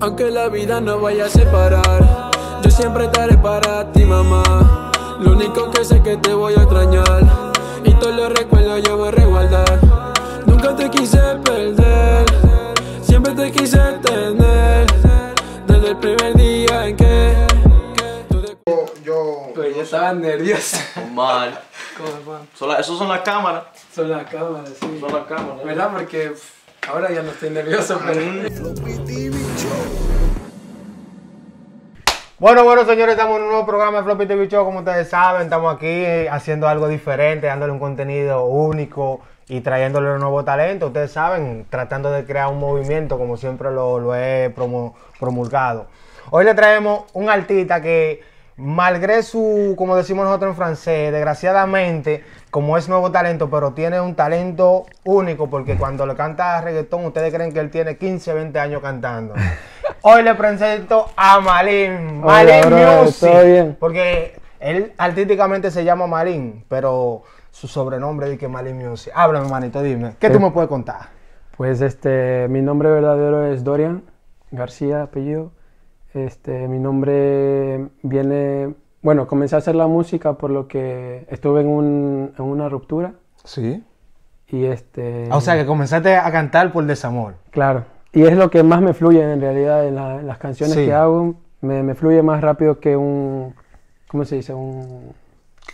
Aunque la vida nos vaya a separar, yo siempre estaré para ti, mamá. Lo único que sé es que te voy a extrañar, y todos los recuerdos yo voy a resguardar. Nunca te quise perder, siempre te quise tener, desde el primer día en que Pues yo estaba nervioso. Mal. ¿Cómo? Esos son las cámaras. Son las cámaras, sí. Son las cámaras. ¿Verdad? Porque ahora ya no estoy nervioso, pero... Bueno, señores, estamos en un nuevo programa de Floppy TV Show. Como ustedes saben, estamos aquí haciendo algo diferente, dándole un contenido único y trayéndole un nuevo talento. Ustedes saben, tratando de crear un movimiento como siempre lo he promulgado. Hoy le traemos un artista que, malgré su, como decimos nosotros en francés, desgraciadamente, como es nuevo talento, pero tiene un talento único, porque cuando le canta reggaetón, ustedes creen que él tiene 15, 20 años cantando. Hoy le presento a Malin, Malin Music, ¿todo bien? porque él artísticamente se llama Malin, pero su sobrenombre es que Malin Music. Háblame, manito, dime, ¿qué tú me puedes contar? Pues mi nombre verdadero es Dorian García, apellido. Mi nombre viene, bueno, comencé a hacer la música por lo que estuve en una ruptura. Sí. Y O sea, que comenzaste a cantar por desamor. Claro. Y es lo que más me fluye en realidad en las canciones Sí. que hago. Me fluye más rápido que ¿cómo se dice?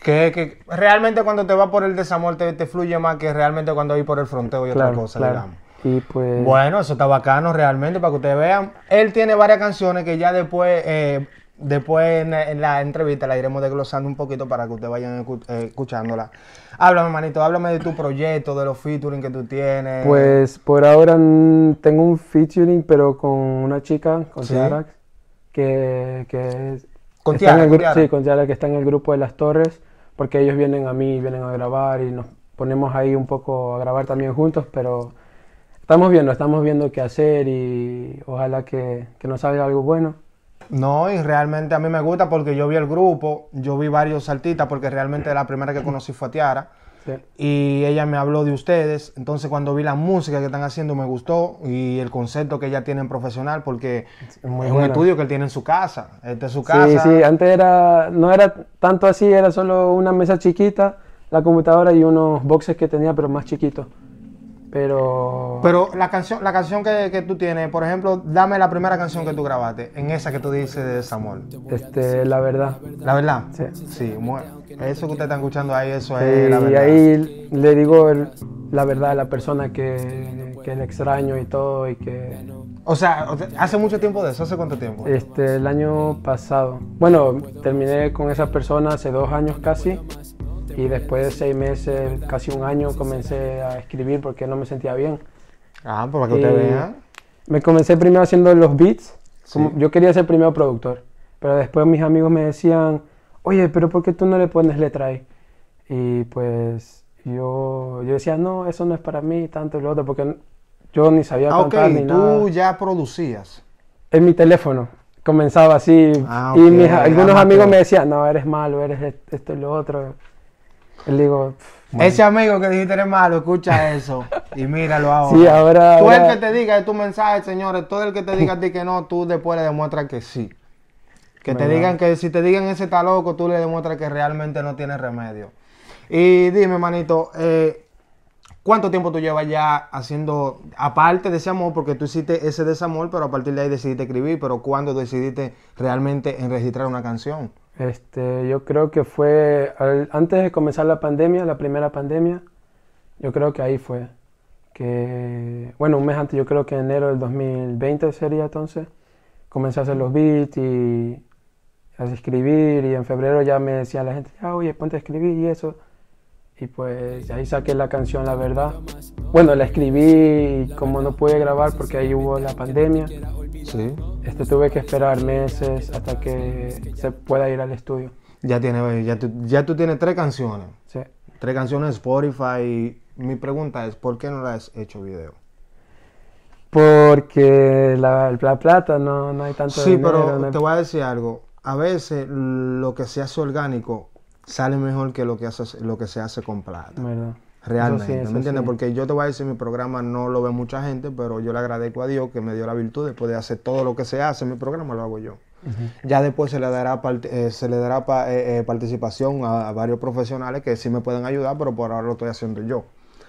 Que realmente cuando te va por el desamor te fluye más que realmente cuando vas por el fronteo y otra cosa, digamos. Y pues... Bueno, eso está bacano realmente para que ustedes vean. Él tiene varias canciones que ya después en la entrevista la iremos desglosando un poquito para que ustedes vayan escuchándola. Háblame, manito, háblame de tu proyecto, de los featuring que tú tienes. Pues por ahora tengo un featuring, pero con una chica, con ¿Sí? Tiara, que ¿Con está en el Tiara? Sí, con Tiara, que está en el grupo de Las Torres, porque ellos vienen a mí, vienen a grabar y nos ponemos ahí un poco a grabar también juntos, pero estamos viendo qué hacer y ojalá que nos salga algo bueno. No, y realmente a mí me gusta porque yo vi el grupo, yo vi varios artistas, porque realmente la primera que conocí fue a Tiara. Sí. Y ella me habló de ustedes, entonces cuando vi la música que están haciendo me gustó y el concepto que ella tiene en profesional, porque es un buena. estudio que él tiene en su casa, esta es su casa. Sí, antes no era tanto así, era solo una mesa chiquita, la computadora y unos boxes que tenía, pero más chiquitos. Pero la canción que tú tienes, por ejemplo, dame la primera canción que tú grabaste, en esa que tú dices de desamor. la verdad. ¿La verdad? Sí. Sí, eso que ustedes están escuchando ahí, eso es la Y verdad. ahí le digo la verdad a la persona que le extraño y todo y que... O sea, ¿hace mucho tiempo de eso? ¿Hace cuánto tiempo? El año pasado. Bueno, terminé con esa persona hace 2 años casi. Y después de 6 meses, casi un año, comencé a escribir porque no me sentía bien. Ah, pues para que ustedes vean. Me comencé primero haciendo los beats. Sí. Yo quería ser primero productor. Pero después mis amigos me decían, oye, pero ¿por qué tú no le pones letra ahí? Y pues yo decía, no, eso no es para mí, tanto y lo otro, porque yo ni sabía cantar ni nada. Tú ya producías. En mi teléfono. Comenzaba así. Ah, Y ok, algunos amigos me decían, no, eres malo, eres esto y lo otro. Y digo, Ese amigo que dijiste eres malo, escucha eso y míralo ahora. Sí, ahora... Tú el que te diga tu mensaje, señores, todo el que te diga a ti que no, tú después le demuestras que sí. Que te digan que si te digan ese está loco, tú le demuestras que realmente no tiene remedio. Y dime, manito, ¿cuánto tiempo tú llevas ya haciendo, aparte de ese amor, porque tú hiciste ese desamor, pero a partir de ahí decidiste escribir, pero ¿cuándo decidiste realmente en registrar una canción? Yo creo que fue antes de comenzar la pandemia, la primera pandemia, yo creo que ahí fue. Bueno, un mes antes, yo creo que enero del 2020 sería entonces, comencé a hacer los beats y a escribir y en febrero ya me decía la gente, oye, ponte a escribir y eso. Y pues ahí saqué la canción La Verdad. Bueno, la escribí como no pude grabar porque ahí hubo la pandemia. Sí. Tuve que esperar meses hasta que se pueda ir al estudio. Ya tú tienes 3 canciones. Sí. 3 canciones en Spotify. Mi pregunta es, ¿por qué no le has hecho video? Porque la plata no hay tanto Sí, dinero. pero no hay... te voy a decir algo. A veces lo que se hace orgánico sale mejor que lo que se hace con plata. ¿Verdad? Realmente, eso ¿me entiendes? sí. Porque yo te voy a decir, mi programa no lo ve mucha gente, pero yo le agradezco a Dios que me dio la virtud después de hacer todo lo que se hace en mi programa, lo hago yo. Ya después se le dará, participación a varios profesionales que sí me pueden ayudar, pero por ahora lo estoy haciendo yo.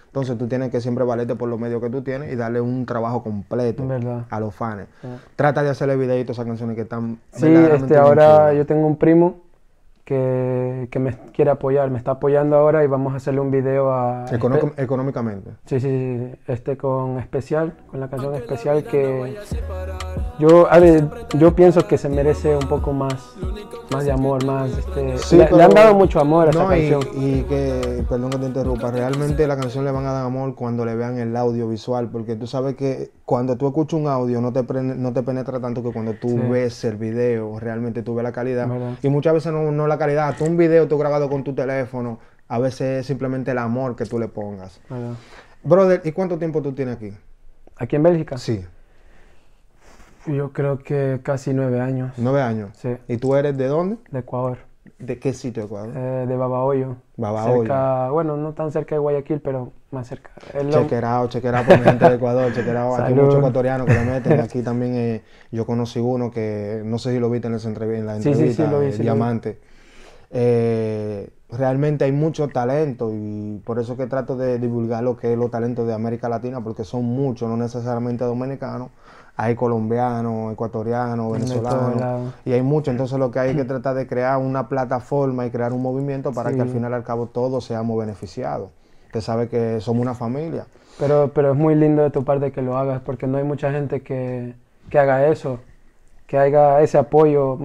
Entonces tú tienes que siempre valerte por los medios que tú tienes y darle un trabajo completo ¿Verdad? a los fans. Sí. Trata de hacerle videitos a esas canciones que están Sí, verdaderamente bien ahora chulas. yo tengo un primo que me quiere apoyar, me está apoyando ahora y vamos a hacerle un video a... Económicamente. Sí, con Especial, con la canción Especial que yo pienso que se merece un poco más de amor, más Sí, le han dado mucho amor a esa no, canción. y que, perdón que te interrumpa, realmente la canción le van a dar amor cuando le vean el audio visual, porque tú sabes que cuando tú escuchas un audio no te penetra tanto que cuando tú Sí. ves el video, realmente tú ves la calidad. ¿Verdad? Y muchas veces no la calidad, tú un video tú grabado con tu teléfono, a veces es simplemente el amor que tú le pongas. ¿Verdad? Brother, ¿y cuánto tiempo tú tienes aquí? Aquí en Bélgica, Sí, yo creo que casi 9 años. 9 años. Sí, ¿Y tú eres de dónde? de Ecuador, ¿De qué sitio de Ecuador? de Babahoyo. Babahoyo. Cerca, bueno, no tan cerca de Guayaquil, pero más cerca. Chequerado por mi gente de Ecuador, chequerado. Aquí hay Salud. muchos ecuatorianos que le meten. Aquí también yo conocí uno que, no sé si lo viste en la Sí, entrevista, lo vi, sí lo vi. Diamante. Realmente hay mucho talento y por eso que trato de divulgar lo que es los talentos de América Latina, porque son muchos, no necesariamente dominicanos. Hay colombianos, ecuatorianos, De todos venezolanos, lados. y hay muchos. Entonces lo que hay que tratar de crear una plataforma y crear un movimiento para Sí. que al final y al cabo todos seamos beneficiados. Usted sabe que somos una familia. Pero es muy lindo de tu parte que lo hagas, porque no hay mucha gente que haga eso, que haga ese apoyo,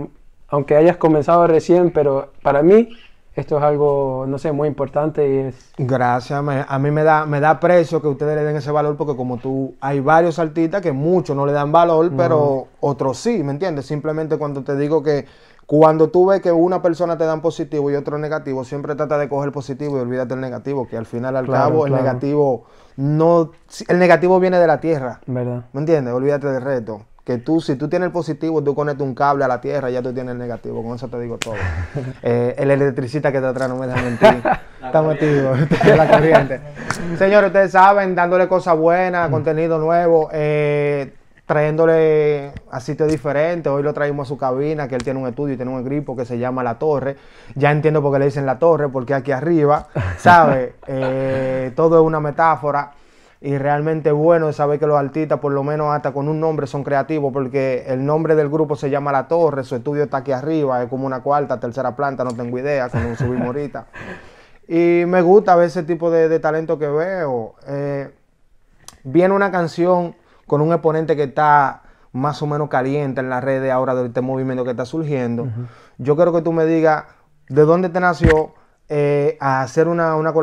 aunque hayas comenzado recién, pero para mí esto es algo, no sé, muy importante y es... Gracias, a mí me da precio que ustedes le den ese valor porque como tú, hay varios artistas que muchos no le dan valor, pero otros sí, ¿me entiendes? Simplemente cuando te digo que cuando tú ves que una persona te dan positivo y otro negativo, siempre trata de coger positivo y olvídate del negativo, que al final al Claro, cabo claro. el negativo viene de la tierra, ¿Verdad? ¿me entiendes? Olvídate del reto. Que tú, si tú tienes el positivo, tú conectas un cable a la tierra, ya tú tienes el negativo. Con eso te digo todo. El electricista que te atrás no me deja mentir. Estamos activos, de la corriente. Señores, ustedes saben, dándole cosas buenas, contenido nuevo, trayéndole a sitios diferentes. Hoy lo traímos a su cabina, que él tiene un estudio y tiene un equipo que se llama La Torre. Ya entiendo por qué le dicen La Torre, porque aquí arriba, ¿sabes? Todo es una metáfora. Y realmente bueno es saber que los artistas, por lo menos hasta con un nombre, son creativos, porque el nombre del grupo se llama La Torre, su estudio está aquí arriba, es como una cuarta, tercera planta, no tengo idea, cuando subimos ahorita. Y me gusta ver ese tipo de talento que veo. Viene una canción con un exponente que está más o menos caliente en las redes ahora de este movimiento que está surgiendo. Yo quiero que tú me digas de dónde te nació, a hacer una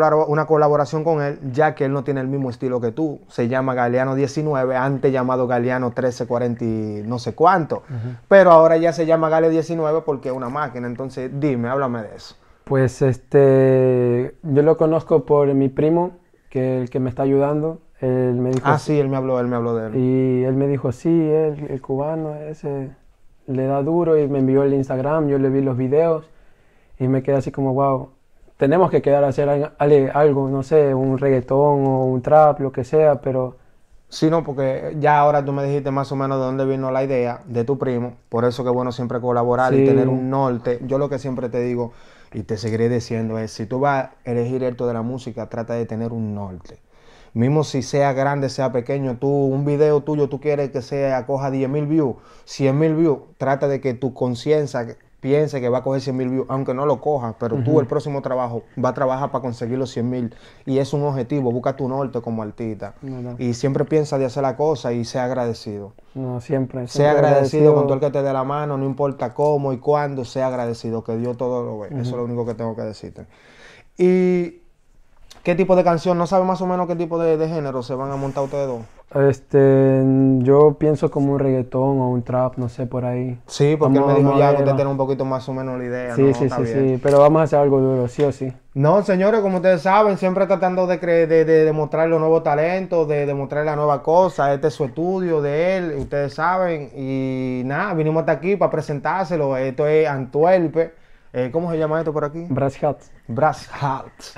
colaboración con él, ya que él no tiene el mismo estilo que tú. Se llama Galeano 19, antes llamado Galeano 1340 y no sé cuánto. Pero ahora ya se llama Gale 19 porque es una máquina. Entonces, dime, háblame de eso. Pues yo lo conozco por mi primo, que el que me está ayudando. Él me dijo, Sí, él me habló de él. y él me dijo, sí, el cubano ese le da duro, y me envió el Instagram, yo le vi los videos y me quedé así como, wow, tenemos que quedar a hacer algo, no sé, un reggaetón o un trap, lo que sea, pero... Sí, no, porque ya ahora tú me dijiste más o menos de dónde vino la idea de tu primo. Por eso que es bueno siempre colaborar y Sí. tener un norte. Yo lo que siempre te digo y te seguiré diciendo es, si tú vas a elegir esto de la música, trata de tener un norte. Mismo si sea grande, sea pequeño, un video tuyo, tú quieres que coja 10,000 views, 100,000 views, trata de que tu conciencia piense que va a coger 100,000 views, aunque no lo cojas, pero tú el próximo trabajo va a trabajar para conseguir los 100,000 y es un objetivo, busca tu norte como artista. No. Y siempre piensa de hacer la cosa y sea agradecido. No, siempre. Sea agradecido con todo el que te dé la mano, no importa cómo y cuándo, sea agradecido, que Dios todo lo ve. Eso es lo único que tengo que decirte. Y... ¿qué tipo de canción? ¿No sabe más o menos qué tipo de género se van a montar ustedes dos? Yo pienso como un reggaetón o un trap, no sé, por ahí. Sí, porque él me Vamos dijo a ya ver, que usted va. tiene un poquito más o menos la idea. Sí, ¿no? sí, Está sí, bien. sí, pero vamos a hacer algo duro, sí o sí. No, señores, como ustedes saben, siempre tratando de demostrar los nuevos talentos, de demostrar la nueva cosa. Este es su estudio de él, ustedes saben. Y nada, vinimos hasta aquí para presentárselo. Esto es Antwerpe, ¿Cómo se llama esto por aquí? Brass Hats. Brass Hats.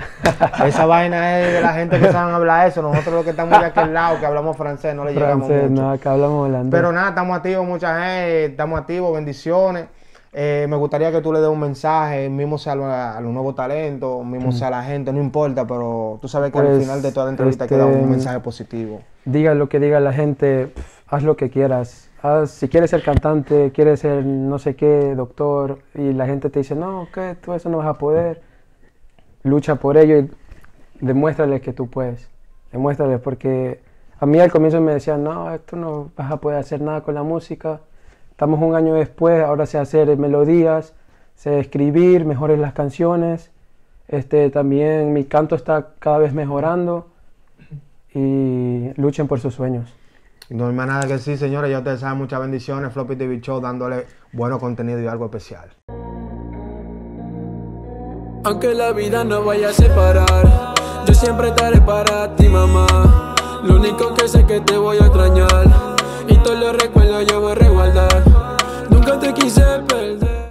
Esa vaina es de la gente que saben hablar eso. Nosotros los que estamos de aquel lado, que hablamos francés, no le llegamos Francés, mucho. no, acá hablamos holandés. Pero nada, estamos activos, mucha gente, estamos activos, bendiciones. Me gustaría que tú le des un mensaje, mismo sea a los nuevos talentos, mismo sea a la gente, no importa, pero tú sabes que al Pues, final de toda la entrevista queda un mensaje positivo. Diga lo que diga la gente, haz lo que quieras. Si quieres ser cantante, quieres ser no sé qué, doctor, y la gente te dice, no, que tú eso no vas a poder, lucha por ello y demuéstrales que tú puedes. Demuéstrales, porque a mí al comienzo me decían, no, tú no vas a poder hacer nada con la música. Estamos un año después, ahora sé hacer melodías, sé escribir mejores las canciones. También mi canto está cada vez mejorando y luchen por sus sueños. No hay más nada que decir, señores, ya ustedes saben, muchas bendiciones, Floppy TV Show dándole bueno contenido y algo especial. Aunque la vida nos vaya a separar, yo siempre estaré para ti, mamá. Lo único que sé es que te voy a extrañar y todos los recuerdos yo voy a resguardar.